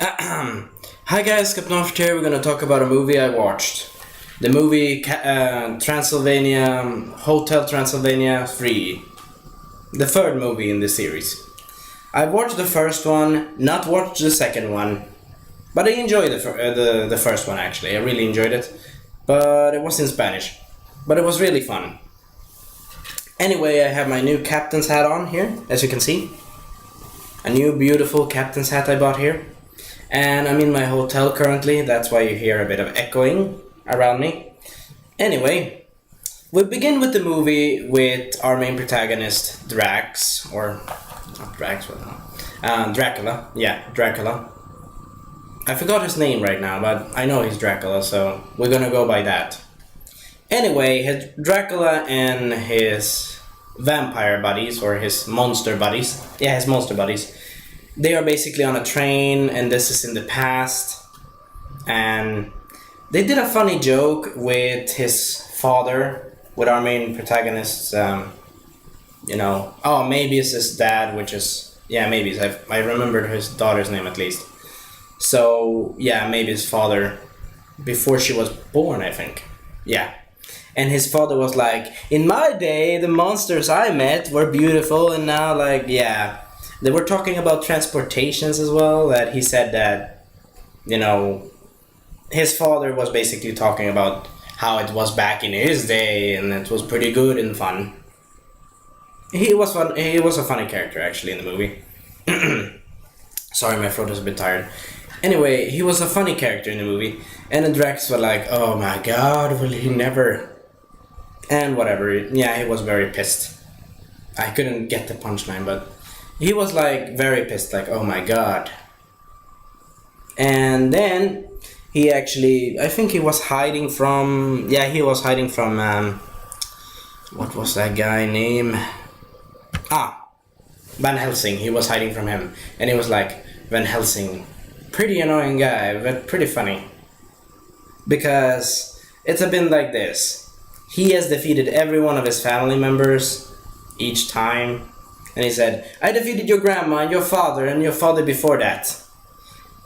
Hi guys, Captain Off here. We're gonna talk about a movie I watched. The movie Transylvania, Hotel Transylvania 3. The third movie in the series. I watched the first one, not watched the second one. But I enjoyed the first one actually. I really enjoyed it. But it was in Spanish. But it was really fun. Anyway, I have my new captain's hat on here, as you can see. A new beautiful captain's hat I bought here. And I'm in my hotel currently, that's why you hear a bit of echoing around me. Anyway, we begin with the movie with our main protagonist, Drax, or not Drax, what no? Dracula, yeah, Dracula. I forgot his name right now, but I know he's Dracula, so we're gonna go by that. Anyway, Dracula and his vampire buddies, or his monster buddies, yeah, his monster buddies, they are basically on a train, and this is in the past, and they did a funny joke with his father, with our main protagonist's, oh, maybe it's his dad, which is, yeah, maybe it's, I remembered his daughter's name at least. So, yeah, maybe his father, before she was born, I think, yeah. And his father was like, in my day, the monsters I met were beautiful, and now, like, yeah. They were talking about transportations as well, that he said that, his father was basically talking about how it was back in his day, and it was pretty good and fun. He was fun. He was a funny character, actually, in the movie. Sorry, my throat is a bit tired. Anyway, he was a funny character in the movie, and the Drax were like, oh my god, will he never... And whatever, yeah, he was very pissed. I couldn't get the punchline, but... He was like very pissed, like, oh my god. And then he actually, I think he was hiding from, yeah, he was hiding from, what was that guy name? Van Helsing, he was hiding from him. And he was like, Van Helsing, pretty annoying guy, but pretty funny. Because it's been like this. He has defeated every one of his family members each time. And he said, I defeated your grandma and your father before that.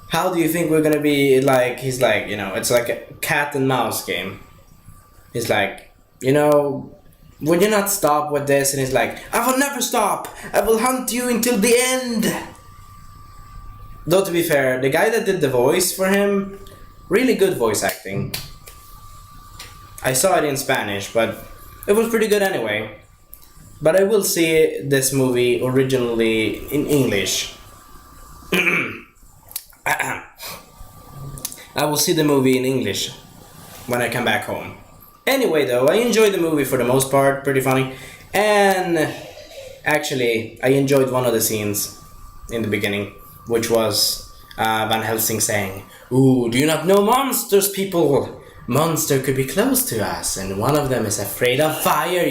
How do you think we're gonna be like, he's like, it's like a cat and mouse game. He's like, would you not stop with this? And he's like, I will never stop. I will hunt you until the end. Though to be fair, the guy that did the voice for him, really good voice acting. I saw it in Spanish, but it was pretty good anyway. But I will see this movie originally in English. I will see the movie in English when I come back home. Anyway though, I enjoyed the movie for the most part, pretty funny. And actually, I enjoyed one of the scenes in the beginning, which was Van Helsing saying, ooh, do you not know monsters, people? Monster could be close to us, and one of them is afraid of fire,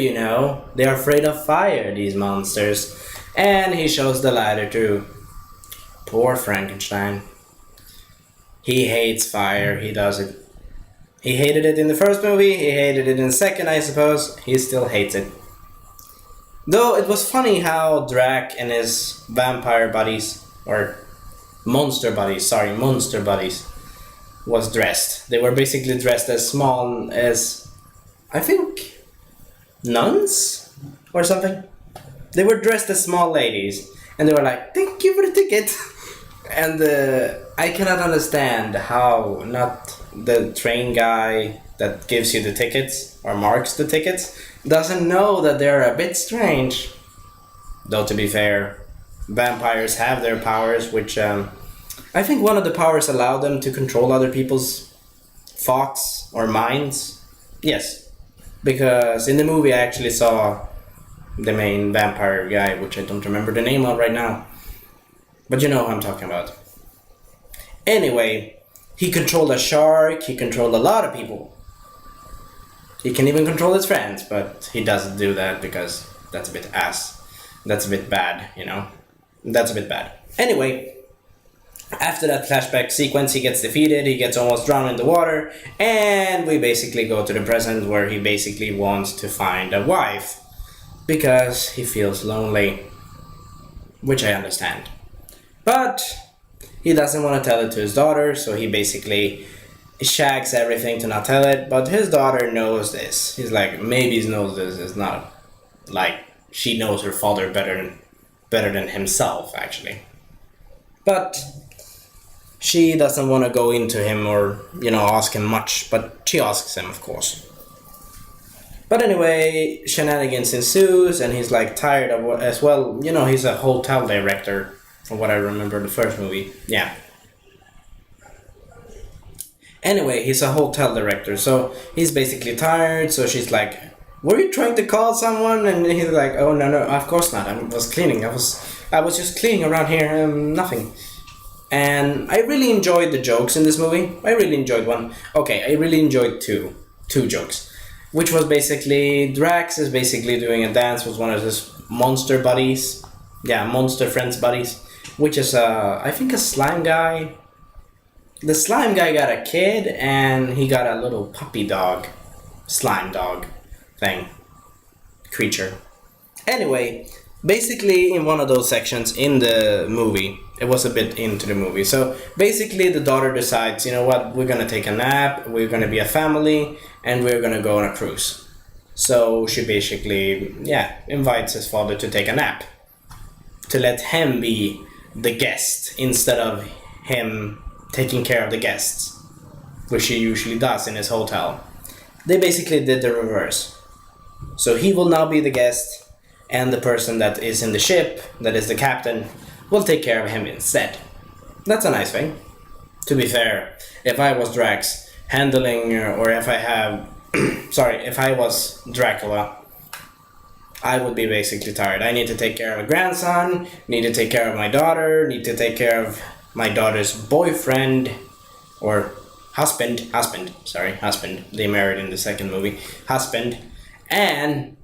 They are afraid of fire, these monsters. And he shows the ladder to poor Frankenstein. He hates fire, he does it. He hated it in the first movie, he hated it in the second, I suppose. He still hates it. Though it was funny how Drac and his vampire buddies, or monster buddies, was dressed. They were basically dressed as small as, I think, nuns or something. They were dressed as small ladies, and they were like, thank you for the ticket. And I cannot understand how not the train guy that gives you the tickets or marks the tickets doesn't know that they're a bit strange. Though to be fair, vampires have their powers, which I think one of the powers allow them to control other people's thoughts or minds. Yes, because in the movie I actually saw the main vampire guy, which I don't remember the name of right now. But you know who I'm talking about. Anyway, he controlled a shark, he controlled a lot of people. He can even control his friends, but he doesn't do that because that's a bit That's a bit bad, That's a bit bad. Anyway, after that flashback sequence, he gets defeated, he gets almost drowned in the water, and we basically go to the present where he basically wants to find a wife because he feels lonely, which I understand. But He doesn't want to tell it to his daughter, so he basically shags everything to not tell it, but his daughter knows this. He's like, maybe he knows this. It's not like she knows her father better than himself, actually. But she doesn't want to go into him or, ask him much, but she asks him, of course. But anyway, shenanigans ensues, and he's like tired of as well. He's a hotel director, from what I remember the first movie. Yeah. Anyway, he's a hotel director, so he's basically tired, so she's like, were you trying to call someone? And he's like, oh, no, of course not. I was cleaning. I was just cleaning around here, nothing. And I really enjoyed the jokes in this movie. I really enjoyed one. Okay, I really enjoyed two jokes. Which was basically, Drax is basically doing a dance with one of his monster buddies. Yeah, monster friends buddies. Which is, I think a slime guy. The slime guy got a kid, and he got a little puppy dog. Slime dog thing. Creature. Anyway, basically in one of those sections in the movie, it was a bit into the movie. So basically the daughter decides, you know what, we're gonna take a nap, we're gonna be a family, and we're gonna go on a cruise. So she basically, invites his father to take a nap. To let him be the guest instead of him taking care of the guests, which he usually does in his hotel. They basically did the reverse. So he will now be the guest, and the person that is in the ship, that is the captain, will take care of him instead. That's a nice thing. To be fair, if I was Drax handling, or if I have, if I was Dracula, I would be basically tired. I need to take care of a grandson, need to take care of my daughter, need to take care of my daughter's boyfriend, or husband, they married in the second movie, husband, and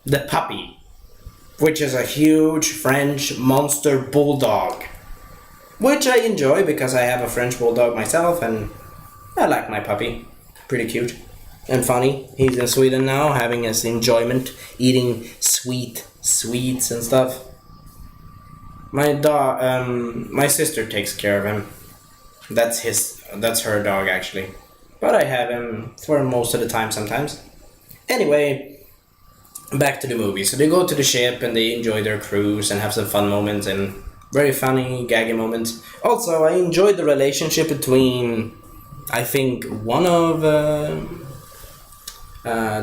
the puppy, which is a huge French monster bulldog, which I enjoy because I have a French bulldog myself, and I like my puppy. Pretty cute and funny. He's in Sweden now, having his enjoyment, eating sweets and stuff. My sister takes care of him. That's her dog, actually. But I have him for most of the time sometimes. Anyway, back to the movie. So they go to the ship and they enjoy their cruise and have some fun moments and very funny, gaggy moments. Also, I enjoyed the relationship between, I think, one of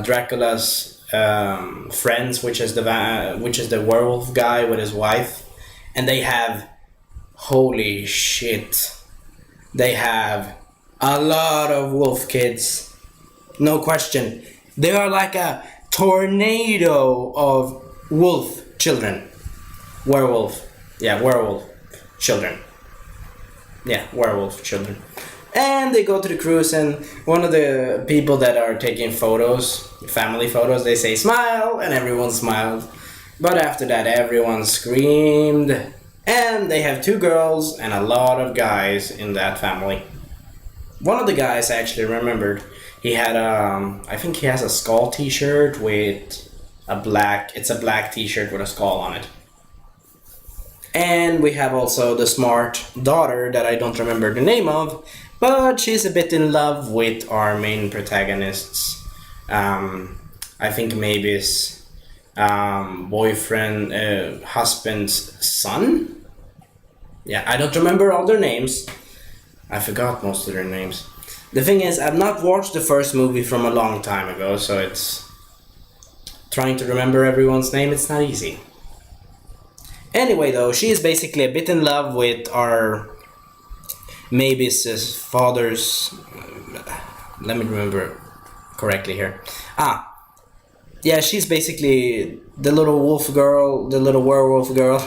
Dracula's friends, which is the werewolf guy with his wife, and they have, holy shit, they have a lot of wolf kids. No question. They are like a tornado of wolf children. Werewolf children. Yeah, werewolf children. And they go to the cruise, and one of the people that are taking photos, family photos, they say smile, and everyone smiled. But after that, everyone screamed. And they have 2 girls and a lot of guys in that family. One of the guys I actually remembered, he had I think he has a skull t-shirt with it's a black t-shirt with a skull on it. And we have also the smart daughter that I don't remember the name of, but she's a bit in love with our main protagonists. I think maybe it's boyfriend, husband's son? Yeah, I don't remember all their names. I forgot most of their names. The thing is, I've not watched the first movie from a long time ago, so it's trying to remember everyone's name, it's not easy. Anyway though, she is basically a bit in love with our maybe his father's, let me remember correctly here. Yeah, she's basically the little wolf girl, the little werewolf girl.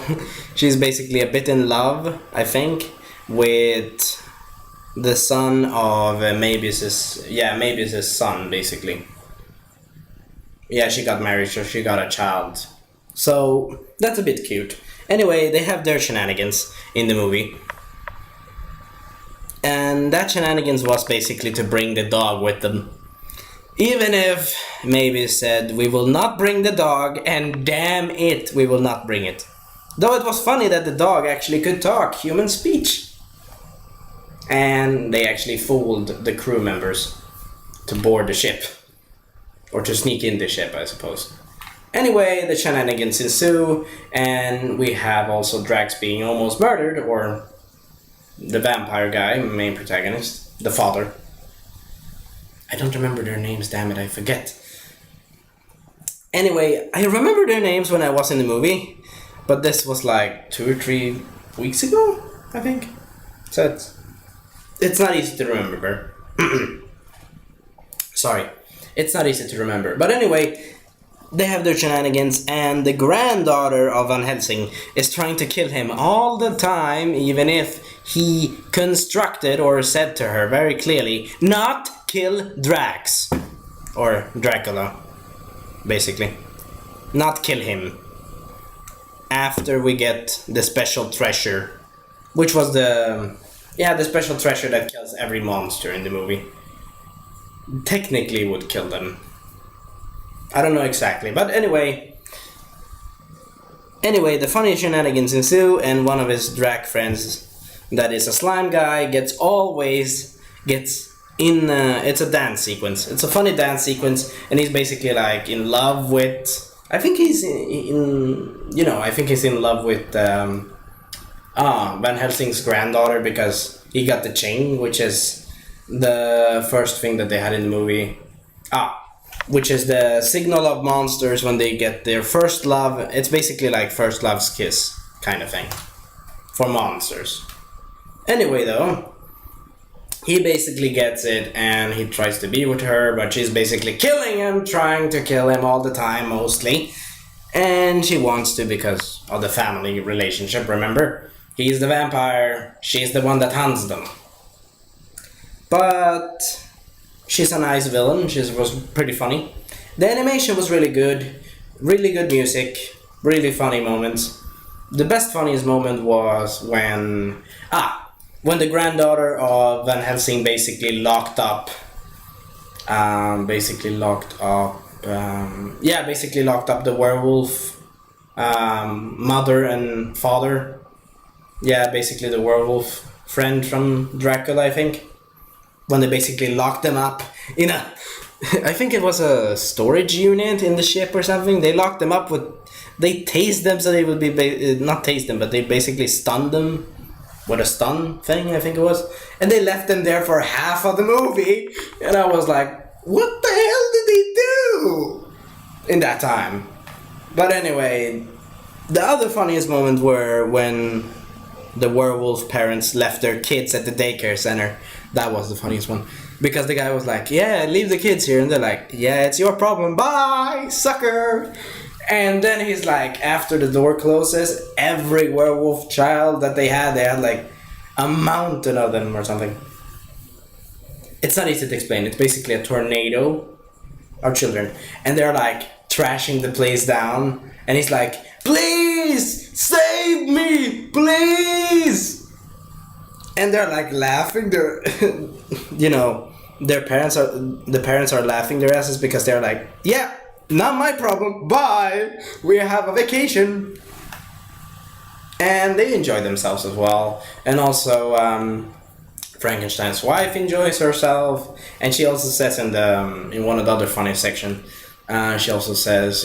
She's basically a bit in love, I think, with the son of maybe it's his son, basically. Yeah, she got married, so she got a child. So that's a bit cute. Anyway, they have their shenanigans in the movie. And that shenanigans was basically to bring the dog with them. Even if maybe said, we will not bring the dog, and damn it, we will not bring it. Though it was funny that the dog actually could talk human speech. and they actually fooled the crew members to board the ship. Or to sneak in the ship, I suppose. Anyway, the shenanigans ensue, and we have also Drax being almost murdered, or the vampire guy, main protagonist, the father. I don't remember their names, damn it, I forget. Anyway, I remember their names when I was in the movie, but this was like 2 or 3 weeks ago, I think. So it's not easy to remember. Sorry. It's not easy to remember. But anyway, they have their shenanigans, and the granddaughter of Van Helsing is trying to kill him all the time, even if he constructed or said to her very clearly, not kill Drax. Or Dracula, basically. Not kill him. After we get the special treasure, which was the special treasure that kills every monster in the movie. Technically would kill them. I don't know exactly, but anyway, the funny shenanigans ensue, and one of his drag friends, that is a slime guy, gets in. It's a dance sequence. It's a funny dance sequence, and he's basically like in love with. I think he's in love with Van Helsing's granddaughter, because he got the chain, which is the first thing that they had in the movie. Which is the signal of monsters when they get their first love. It's basically like first love's kiss kind of thing for monsters. Anyway though, he basically gets it and he tries to be with her, but she's basically killing him, trying to kill him all the time mostly. And she wants to because of the family relationship, remember? He's the vampire, she's the one that hunts them. But she's a nice villain. She was pretty funny. The animation was really good music, really funny moments. The best funniest moment was when the granddaughter of Van Helsing basically locked up the werewolf mother and father. Yeah, basically the werewolf friend from Dracula, I think. When they basically locked them up in a... I think it was a storage unit in the ship or something. They locked them up with... They tased them so they would be... not tased them, but they basically stunned them with a stun thing, I think it was. And they left them there for half of the movie. And I was like, what the hell did they do in that time? But anyway, the other funniest moment were when the werewolf parents left their kids at the daycare center. That was the funniest one. Because the guy was like, yeah, leave the kids here. And they're like, yeah, it's your problem. Bye, sucker. And then he's like, after the door closes, every werewolf child that they had like a mountain of them or something. It's not easy to explain. It's basically a tornado of children. And they're like trashing the place down. And he's like, please, save me, please. And they're like laughing. They're, the parents are laughing their asses because they're like, yeah, not my problem. Bye. We have a vacation. And they enjoy themselves as well. And also, Frankenstein's wife enjoys herself. And she also says in one of the other funny section, she also says,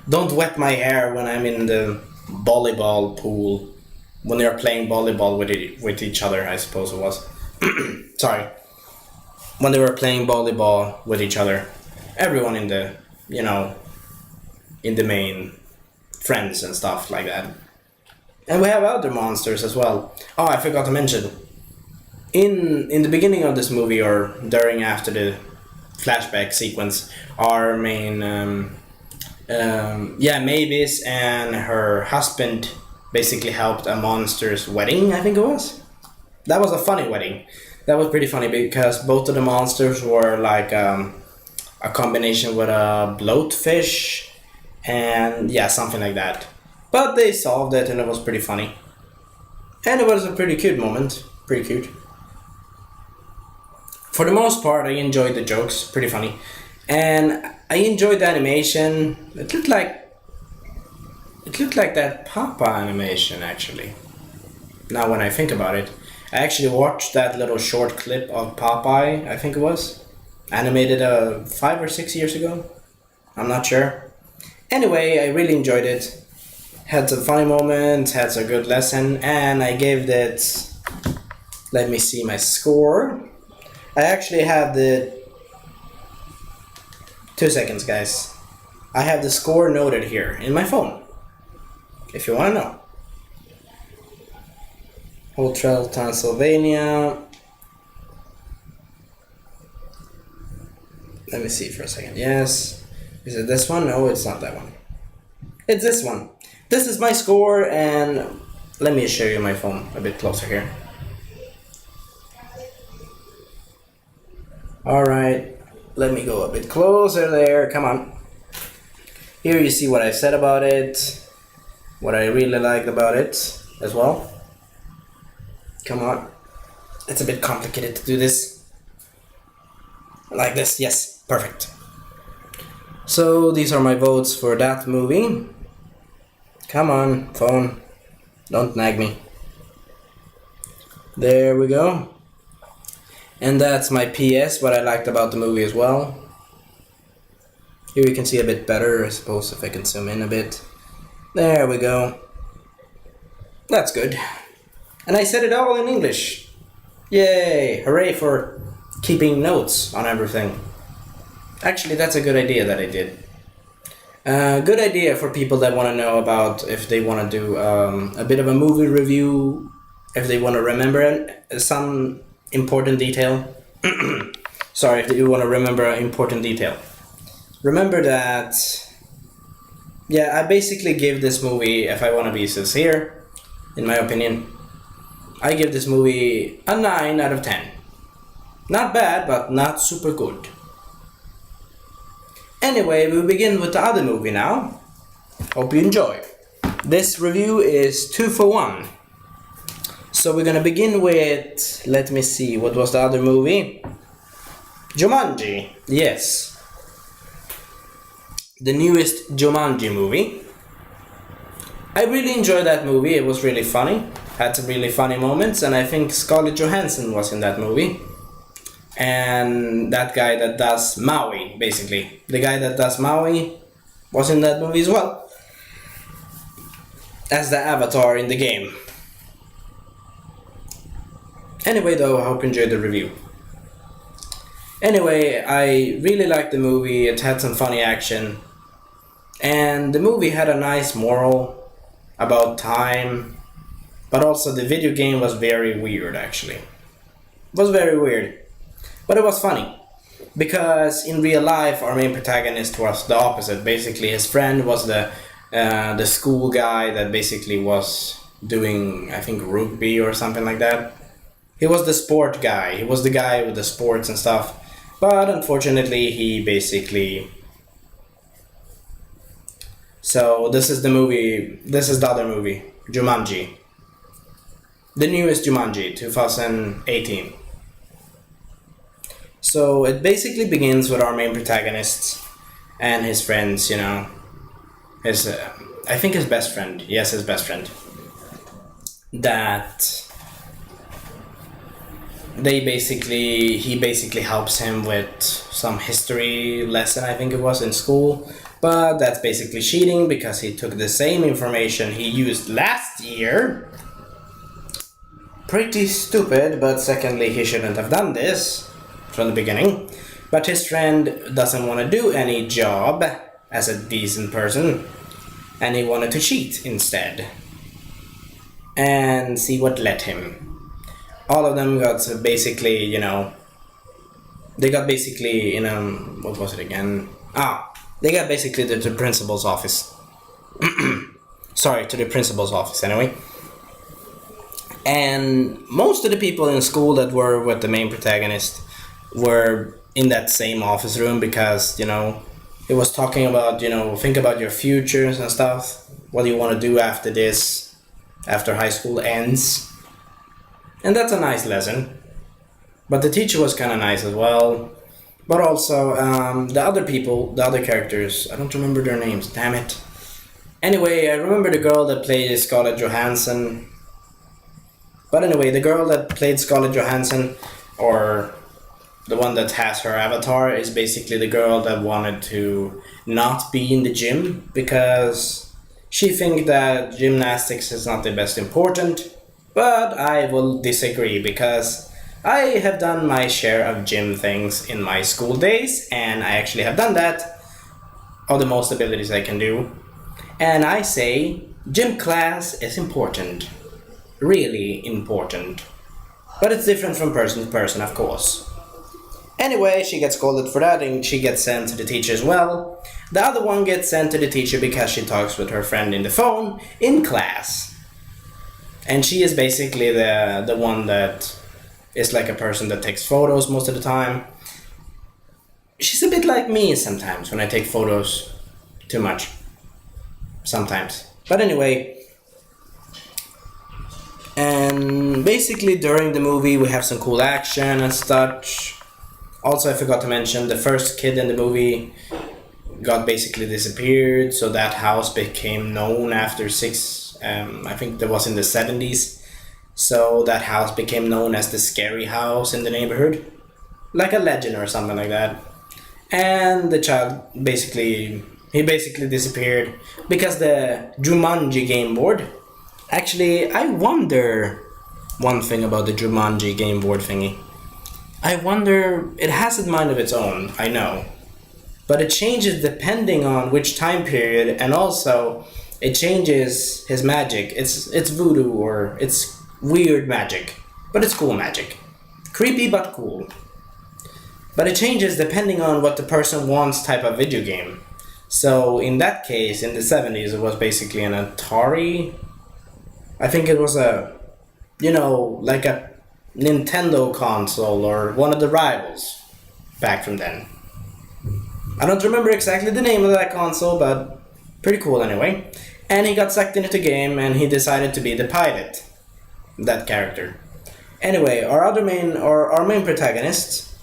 don't wet my hair when I'm in the volleyball pool. When they are playing volleyball with each other, I suppose it was. Sorry. When they were playing volleyball with each other. Everyone in the, in the main friends and stuff like that. And we have other monsters as well. Oh, I forgot to mention. In the beginning of this movie, or during after the flashback sequence, our main, Mavis and her husband basically helped a monster's wedding, I think it was. That was a funny wedding. That was pretty funny because both of the monsters were like a combination with a bloatfish and something like that. But they solved it and it was pretty funny. And it was a pretty cute moment. Pretty cute. For the most part, I enjoyed the jokes. Pretty funny. And I enjoyed the animation. It looked like that Papa animation, actually. Now when I think about it. I actually watched that little short clip of Popeye, I think it was, animated 5 or 6 years ago. I'm not sure. Anyway, I really enjoyed it. Had some funny moments, had some good lesson, and I gave it. Let me see my score. I actually have the. 2 seconds, guys. I have the score noted here in my phone. If you want to know. Hotel Transylvania. Let me see for a second. Yes. Is it this one? No, it's not that one. It's this one. This is my score, and let me show you my phone a bit closer here. Alright, let me go a bit closer there. Come on. Here you see what I said about it, what I really liked about it as well. Come on. It's a bit complicated to do this. Like this, yes, perfect. So these are my votes for that movie. Come on, phone. Don't nag me. There we go. And that's my PS, what I liked about the movie as well. Here you can see a bit better, I suppose, if I can zoom in a bit. There we go. That's good. And I said it all in English. Yay! Hooray for keeping notes on everything. Actually, that's a good idea that I did. Good idea for people that want to know about if they want to do a bit of a movie review, if they want to remember some important detail. Sorry, if you want to remember an important detail. Remember that, yeah, I basically give this movie, if I want to be sincere, in my opinion, I give this movie a 9 out of 10. Not bad, but not super good. Anyway, we begin with the other movie now. Hope you enjoy. This review is 2 for 1. So we're gonna begin with, let me see, what was the other movie? JUMANJI, yes. The newest JUMANJI movie. I really enjoyed that movie, it was really funny. Had some really funny moments, and I think Scarlett Johansson was in that movie. And that guy that does Maui, basically. The guy that does Maui was in that movie as well. As the avatar in the game. Anyway though, I hope you enjoyed the review. Anyway, I really liked the movie, it had some funny action. And the movie had a nice moral about time. But also the video game was very weird actually. It was very weird. But it was funny. Because in real life our main protagonist was the opposite. Basically his friend was the school guy that basically was doing, I think, rugby or something like that. He was the sport guy. He was the guy with the sports and stuff. But unfortunately he basically... So this is the movie, this is the other movie, JUMANJI. The newest JUMANJI, 2018. So it basically begins with our main protagonist and his friends, you know. His, I think his best friend, yes, his best friend. That he basically helps him with some history lesson, I think it was, in school. But that's basically cheating because he took the same information he used last year. Pretty stupid, but secondly, he shouldn't have done this from the beginning. But his friend doesn't want to do any job as a decent person, and he wanted to cheat instead. And see what led him. All of them got basically, you know, they got basically in what was it again? They got basically to the principal's office. Sorry, to the principal's office anyway. And most of the people in school that were with the main protagonist were in that same office room because, you know, it was talking about, you know, think about your futures and stuff. What do you want to do after this, after high school ends? And that's a nice lesson. But the teacher was kind of nice as well. But also, the other people, the other characters, I don't remember their names, damn it. Anyway, I remember the girl that played Scarlett Johansson. But anyway, the girl that played Scarlett Johansson, or the one that has her avatar, is basically the girl that wanted to not be in the gym because she thinks that gymnastics is not the best important. But I will disagree because I have done my share of gym things in my school days, and I actually have done that of the most abilities I can do. And I say gym class is important. Really important. But it's different from person to person, of course. Anyway, she gets scolded for that and she gets sent to the teacher as well. The other one gets sent to the teacher because she talks with her friend in the phone in class. And she is basically the one that is like a person that takes photos most of the time. She's a bit like me sometimes when I take photos too much. Sometimes. But anyway, and basically during the movie we have some cool action and such. Also, I forgot to mention, the first kid in the movie got basically disappeared, so that house became known after I think that was in the 70s. So that house became known as the scary house in the neighborhood. Like a legend or something like that. And the child basically disappeared because the Jumanji game board. Actually, I wonder one thing about the Jumanji game board thingy. I wonder, it has a mind of its own, I know. But it changes depending on which time period, and also it changes his magic. It's voodoo, or it's weird magic. But it's cool magic. Creepy but cool. But it changes depending on what the person wants type of video game. So in that case, in the 70s, it was basically an Atari. I think it was like a Nintendo console or one of the rivals back from then. I don't remember exactly the name of that console, but pretty cool anyway. And he got sucked into the game and he decided to be the pilot. That character. Anyway, our main protagonist,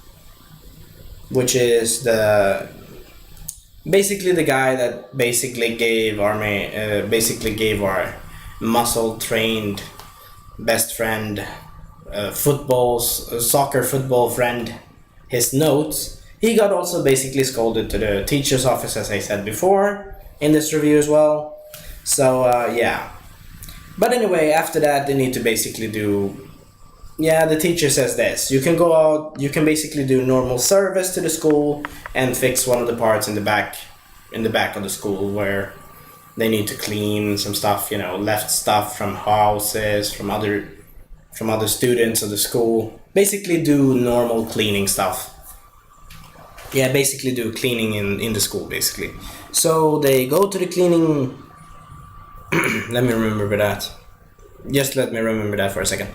which is basically the guy that basically gave our muscle trained best friend, soccer football friend, his notes. He got also basically scolded to the teacher's office, as I said before in this review as well. So yeah. But anyway, after that they need to basically do, the teacher says this: you can go out, you can basically do normal service to the school and fix one of the parts in the back of the school where they need to clean some stuff, left stuff from houses, from other students of the school. Basically do normal cleaning stuff. Yeah, basically do cleaning in the school, basically. So they go to the cleaning. Let me remember that. Just let me remember that for a second.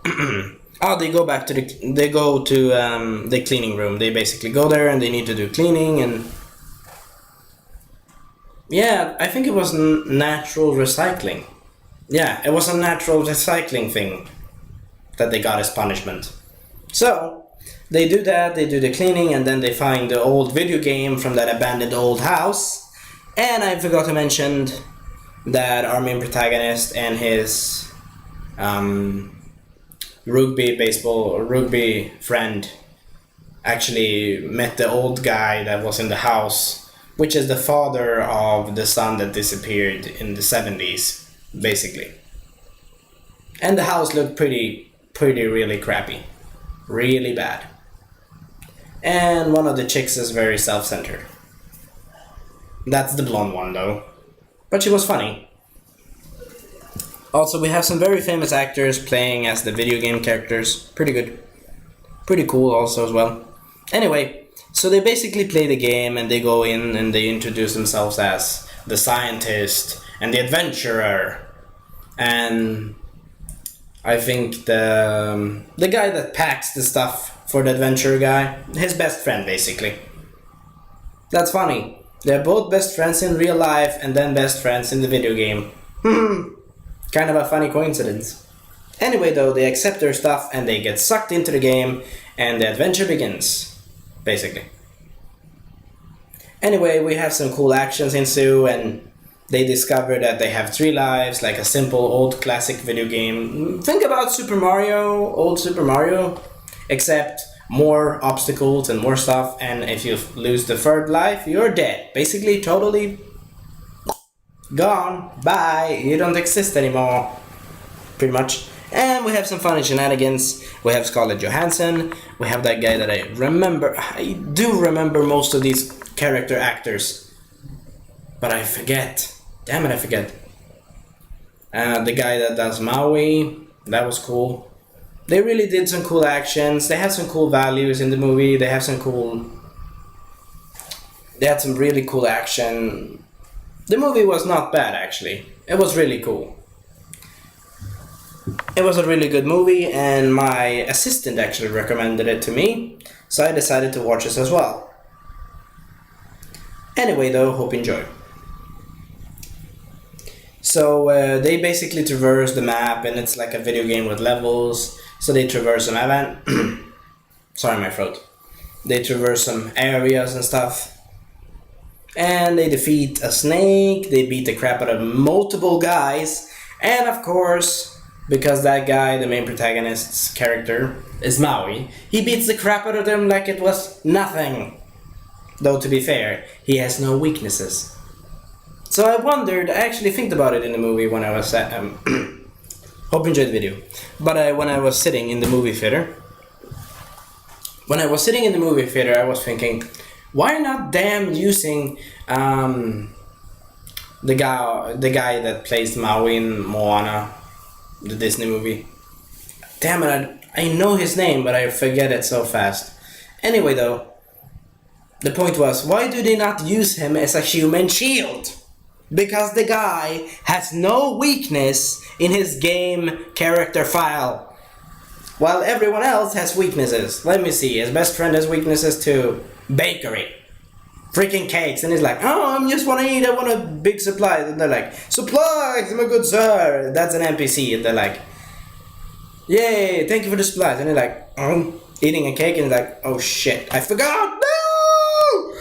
They go to the cleaning room. They basically go there and they need to do cleaning, and yeah, I think it was natural recycling. Yeah, it was a natural recycling thing that they got as punishment. So they do that, they do the cleaning, and then they find the old video game from that abandoned old house. And I forgot to mention that our main protagonist and his rugby friend actually met the old guy that was in the house, which is the father of the son that disappeared in the 70s, basically. And the house looked really crappy. Really bad. And one of the chicks is very self-centered. That's the blonde one, though. But she was funny. Also, we have some very famous actors playing as the video game characters. Pretty good. Pretty cool also as well. Anyway, so they basically play the game and they go in and they introduce themselves as the scientist and the adventurer. And I think the guy that packs the stuff for the adventurer guy, his best friend basically. That's funny. They're both best friends in real life and then best friends in the video game. Kind of a funny coincidence. Anyway though, they accept their stuff and they get sucked into the game and the adventure begins, basically. Anyway, we have some cool actions ensue and They discover that they have 3 lives, like a simple old classic video game. Think about Super Mario, old Super Mario, except more obstacles and more stuff, and if you lose the 3rd life, you're dead. Basically, totally gone. Bye. You don't exist anymore. Pretty much. And we have some funny shenanigans. We have Scarlett Johansson. We have that guy that I remember. I do remember most of these character actors, but I forget. Damn it, I forget. The guy that does Maui. That was cool. They really did some cool actions. They had some cool values in the movie. They had some really cool action. The movie was not bad, actually. It was really cool. It was a really good movie, and my assistant actually recommended it to me, so I decided to watch this as well. Anyway though, hope you enjoy. So they basically traverse the map, and it's like a video game with levels. So they traverse some sorry, my throat. They traverse some areas and stuff. And they defeat a snake, they beat the crap out of multiple guys, and of course, because that guy, the main protagonist's character, is Maui, he beats the crap out of them like it was nothing. Though to be fair, he has no weaknesses. So I wondered, I actually think about it in the movie when I was hope you enjoyed the video. But when I was sitting in the movie theater, I was thinking, why not damn using the guy that plays Maui in Moana, the Disney movie. Damn it, I know his name, but I forget it so fast. Anyway though, the point was, why do they not use him as a human shield? Because the guy has no weakness in his game character file, while everyone else has weaknesses. Let me see, his best friend has weaknesses to bakery, freaking cakes, and he's like, oh, I just want to eat, I want a big supply. And they're like, supplies, my good sir. That's an NPC, and they're like, yay, thank you for the supplies. And they're like, eating a cake, and they're like, oh shit, I forgot, no!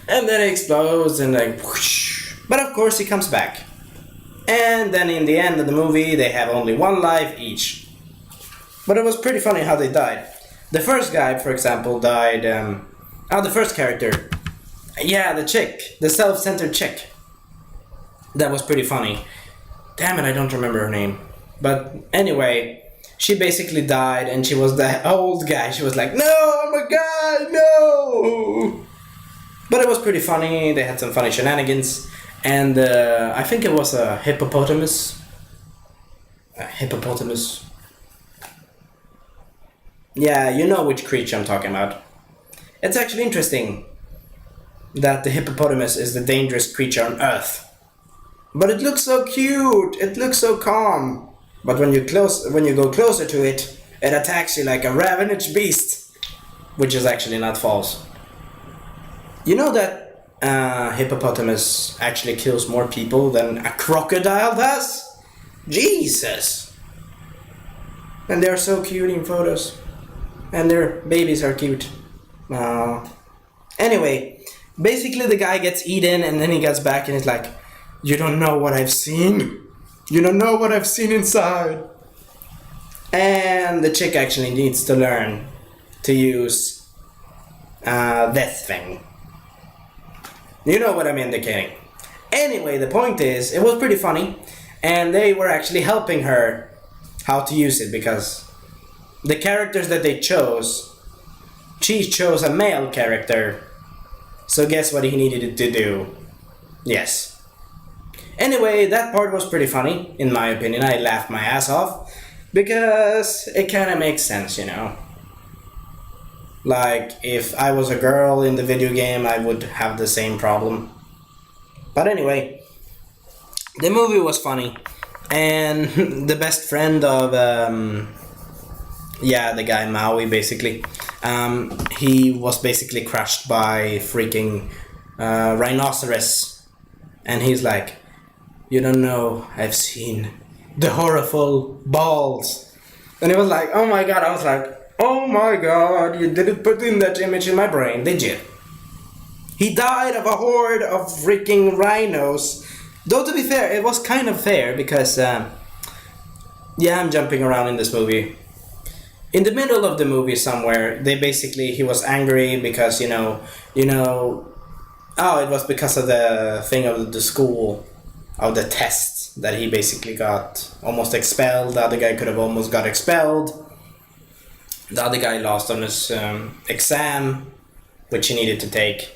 And then it explodes, and like, whoosh. But of course he comes back. And then in the end of the movie, they have only 1 life each. But it was pretty funny how they died. The first guy, for example, died, the first character. Yeah, the chick. The self-centered chick. That was pretty funny. Damn it, I don't remember her name. But anyway, she basically died, and she was the old guy. She was like, no, I'm a guy, no! But it was pretty funny. They had some funny shenanigans. And I think it was a hippopotamus. Yeah, you know which creature I'm talking about. It's actually interesting that the hippopotamus is the dangerous creature on Earth. But it looks so cute, it looks so calm. But when you go closer to it, it attacks you like a ravenous beast. Which is actually not false. You know that hippopotamus actually kills more people than a crocodile does? Jesus! And they're so cute in photos. And their babies are cute. Anyway, basically the guy gets eaten, and then he gets back and he's like, you don't know what I've seen. You don't know what I've seen inside. And the chick actually needs to learn to use this thing. You know what I'm indicating. Anyway, the point is, it was pretty funny, and they were actually helping her how to use it, because the characters that they chose, she chose a male character, so guess what he needed to do? Yes. Anyway, that part was pretty funny, in my opinion. I laughed my ass off, because it kinda makes sense, you know. Like, if I was a girl in the video game, I would have the same problem. But anyway, the movie was funny, and the best friend of, the guy Maui, basically, he was basically crushed by freaking rhinoceros, and he's like, you don't know, I've seen the horrible balls. And he was like, oh my god, I was like, oh my god, you didn't put in that image in my brain, did you? He died of a horde of freaking rhinos Though to be fair, it was kind of fair because, yeah, I'm jumping around in this movie. In the middle of the movie somewhere, he was angry because, oh, it was because of the thing of the school, of the test that he basically got almost expelled. The other guy could have almost got expelled. The other guy lost on his exam, which he needed to take.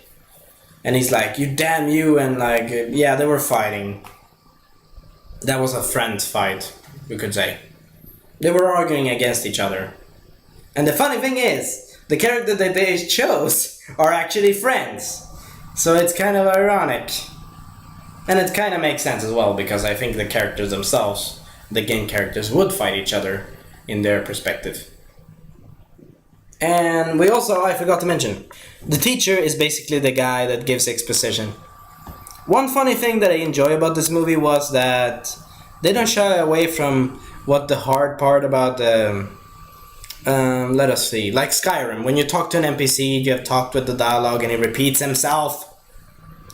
And he's like, you damn you, and like, yeah, they were fighting. That was a friend's fight, we could say. They were arguing against each other. And the funny thing is, the character that they chose are actually friends. So it's kind of ironic. And it kind of makes sense as well, because I think the characters themselves, the game characters, would fight each other in their perspective. And we also, I forgot to mention, the teacher is basically the guy that gives exposition. One funny thing that I enjoy about this movie was that they don't shy away from what the hard part about the... let us see, like Skyrim, when you talk to an NPC, you have talked with the dialogue and he repeats himself.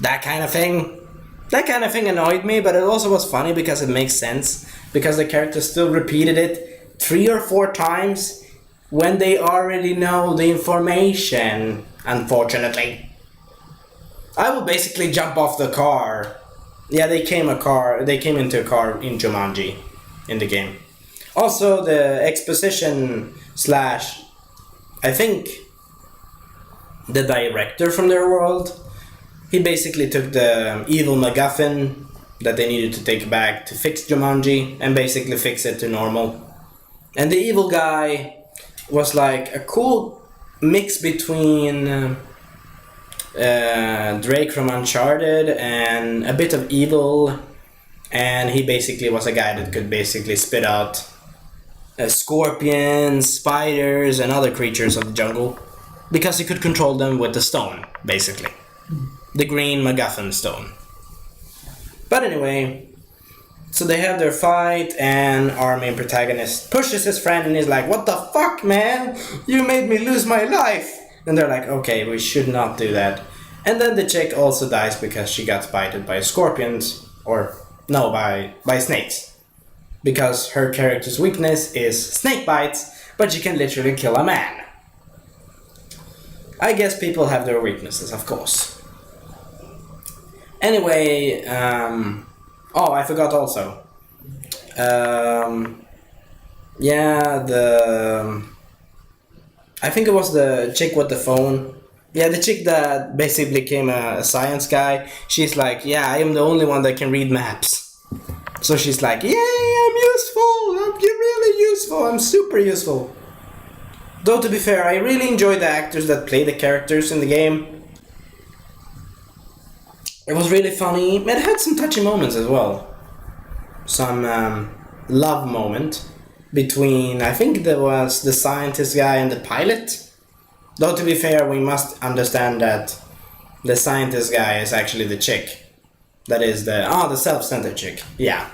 That kind of thing. That kind of thing annoyed me, but it also was funny because it makes sense. Because the character still repeated it 3 or 4 times when they already know the information, unfortunately. I will basically jump off the car. Yeah, they came into a car in Jumanji in the game. Also, the exposition slash, I think, the director from their world, he basically took the evil MacGuffin that they needed to take back to fix Jumanji and basically fix it to normal. And the evil guy was like a cool mix between Drake from Uncharted and a bit of evil, and he basically was a guy that could basically spit out scorpions, spiders, and other creatures of the jungle because he could control them with the stone, basically. The green MacGuffin stone. But anyway, so they have their fight, and our main protagonist pushes his friend and he's like, what the fuck, man? You made me lose my life! And they're like, okay, we should not do that. And then the chick also dies because she got bited by scorpions, or no, by snakes. Because her character's weakness is snake bites, but she can literally kill a man. I guess people have their weaknesses, of course. Anyway, oh, I forgot also. I think it was the chick with the phone. Yeah, the chick that basically became a science guy. She's like, yeah, I am the only one that can read maps. So she's like, yay, I'm useful! I'm really useful! I'm super useful! Though to be fair, I really enjoy the actors that play the characters in the game. It was really funny. It had some touchy moments as well. Some love moment between, I think there was the scientist guy and the pilot. Though to be fair, we must understand that the scientist guy is actually the chick. That is the self-centered chick. Yeah.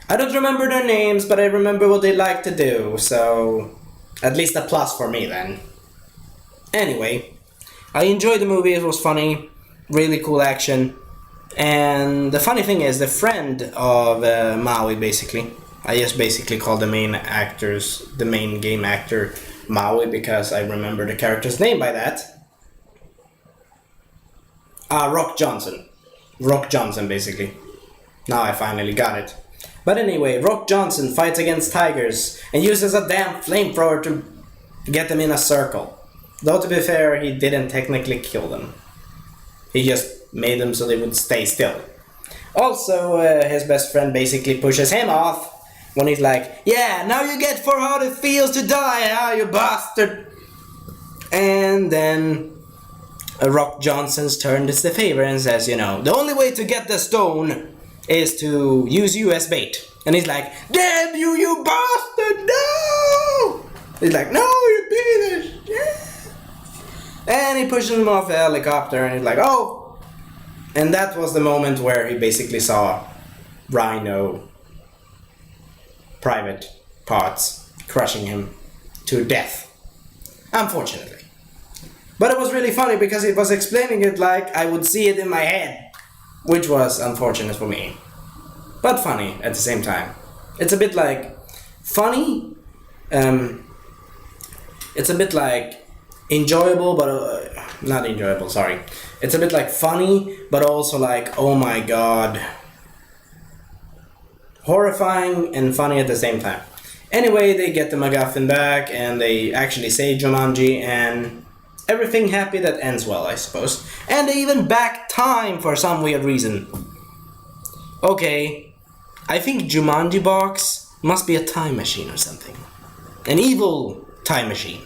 I don't remember their names, but I remember what they like to do, so at least a plus for me then. Anyway, I enjoyed the movie. It was funny. Really cool action. And the funny thing is, the friend of Maui, basically, I just basically call the main game actor Maui because I remember the character's name by that. Rock Johnson. Rock Johnson, basically. Now I finally got it. But anyway, Rock Johnson fights against tigers and uses a damn flamethrower to get them in a circle. Though to be fair, he didn't technically kill them. He just made them so they would stay still. Also, his best friend basically pushes him off when he's like, yeah, now you get for how it feels to die, huh, you bastard! And then Rock Johnson's turn is the favor and says, the only way to get the stone is to use you as bait. And he's like, damn you, you bastard, no! He's like, no, you beat it, yeah! And he pushes him off the helicopter and he's like, oh! And that was the moment where he basically saw Rhino private parts crushing him to death. Unfortunately. But it was really funny because it was explaining it like I would see it in my head. which was unfortunate for me, but funny at the same time. It's a bit like funny, it's a bit like enjoyable, but not enjoyable, sorry. It's a bit like funny, but also like, oh my god. Horrifying and funny at the same time. Anyway, they get the MacGuffin back and they actually say Jumanji, and everything happy that ends well, I suppose. And they even back time for some weird reason. Okay, I think Jumanji box must be a time machine or something. An evil time machine.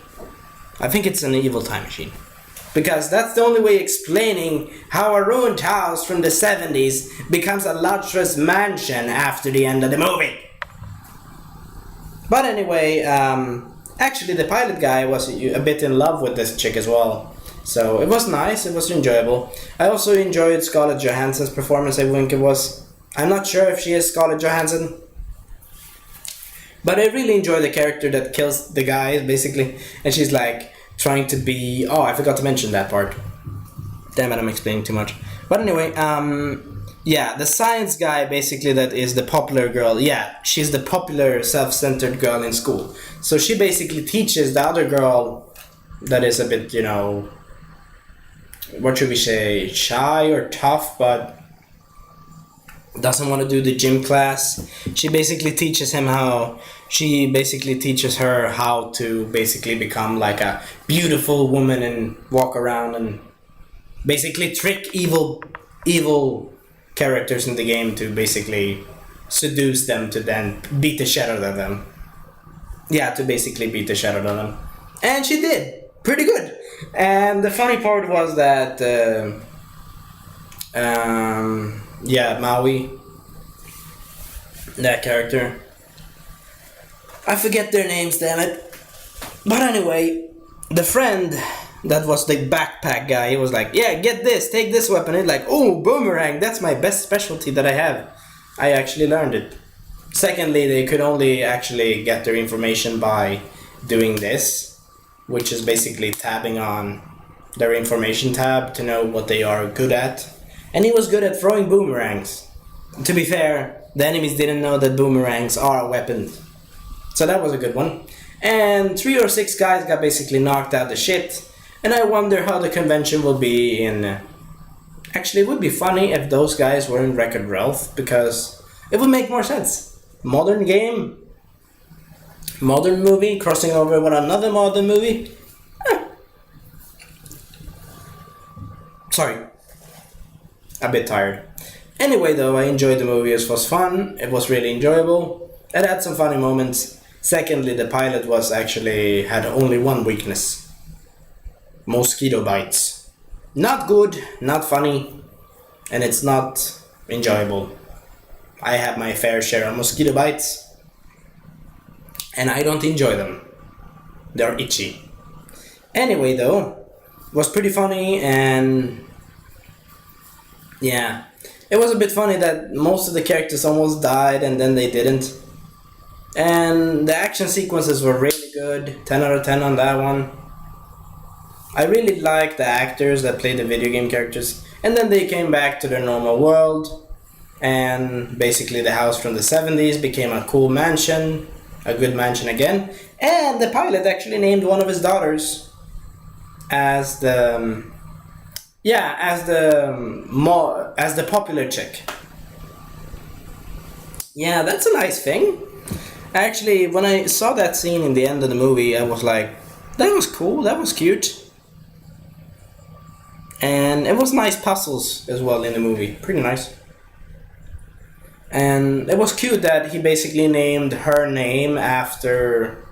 I think it's an evil time machine. Because that's the only way explaining how a ruined house from the 70s becomes a luxurious mansion after the end of the movie. But anyway, actually the pilot guy was a bit in love with this chick as well. So it was nice, it was enjoyable. I also enjoyed Scarlett Johansson's performance, I think it was. I'm not sure if she is Scarlett Johansson. But I really enjoy the character that kills the guy, basically. And she's like trying to be... Oh, I forgot to mention that part. Damn it, I'm explaining too much. But anyway, yeah, the science guy, basically, that is the popular girl. Yeah, she's the popular, self-centered girl in school. So she basically teaches the other girl that is a bit, you know... What should we say? Shy or tough, but... doesn't want to do the gym class. She basically teaches him how... She basically teaches her how to basically become like a beautiful woman and walk around and basically trick evil characters in the game to basically seduce them to then beat the shit out of them. Yeah, to basically beat the shit out of them. And she did. Pretty good. And the funny part was that... yeah, Maui, that character, I forget their names, damn it. But anyway, the friend that was the backpack guy, he was like, yeah, get this, take this weapon. It's like, oh, boomerang, that's my best specialty that I have. I actually learned it. Secondly, they could only actually get their information by doing this, which is basically tabbing on their information tab to know what they are good at. And he was good at throwing boomerangs. To be fair, the enemies didn't know that boomerangs are a weapon. So that was a good one. And 3 or 6 guys got basically knocked out the shit. And I wonder how the convention will be in... Actually, it would be funny if those guys were in Wreck-It Ralph, because it would make more sense. Modern game, modern movie, crossing over with another modern movie. Sorry. A bit tired. Anyway though, I enjoyed the movie, it was fun, it was really enjoyable. It had some funny moments. Secondly, the pilot was actually had only one weakness. Mosquito bites. Not good, not funny, and it's not enjoyable. I have my fair share of mosquito bites, and I don't enjoy them. They're itchy. Anyway though, it was pretty funny, and yeah, it was a bit funny that most of the characters almost died and then they didn't. And the action sequences were really good, 10 out of 10 on that one. I really liked the actors that played the video game characters. And then they came back to their normal world, and basically the house from the 70s became a cool mansion, a good mansion again. And the pilot actually named one of his daughters as the... yeah, as the popular chick. Yeah, that's a nice thing. Actually, when I saw that scene in the end of the movie, I was like, that was cool, that was cute. And it was nice puzzles as well in the movie, pretty nice. And it was cute that he basically named her name after...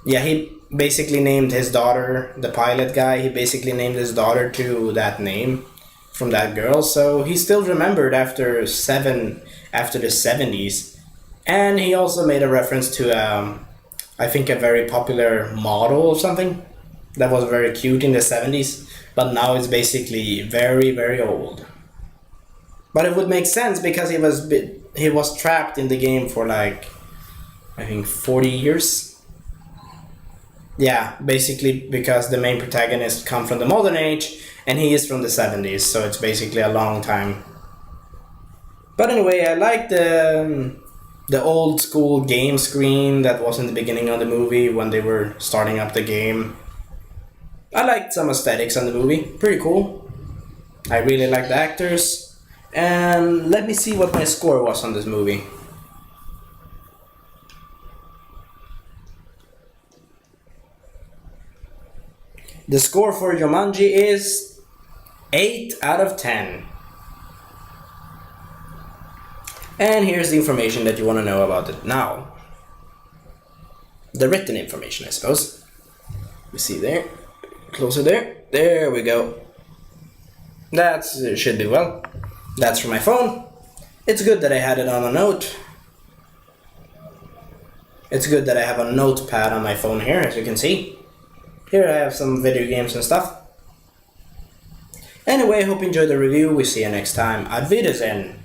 yeah, he basically named his daughter, the pilot guy, he basically named his daughter to that name from that girl. So he still remembered after the 70s. And he also made a reference to, I think, a very popular model or something that was very cute in the 70s, but now it's basically very, very old. But it would make sense because he was trapped in the game for like, I think, 40 years. Yeah, basically because the main protagonist come from the modern age and he is from the 70s, so it's basically a long time But anyway, I like the old school game screen that was in the beginning of the movie when they were starting up the game. I liked some aesthetics on the movie, pretty cool. I really liked the actors. And let me see what my score was on this movie. The score for Jumanji is 8 out of 10. And here's the information that you want to know about it now. The written information, I suppose. You see there, closer there. There we go. That should do well. That's from my phone. It's good that I had it on a note. It's good that I have a notepad on my phone here, as you can see. Here I have some video games and stuff. Anyway, hope you enjoyed the review. We see you next time. Auf Wiedersehen.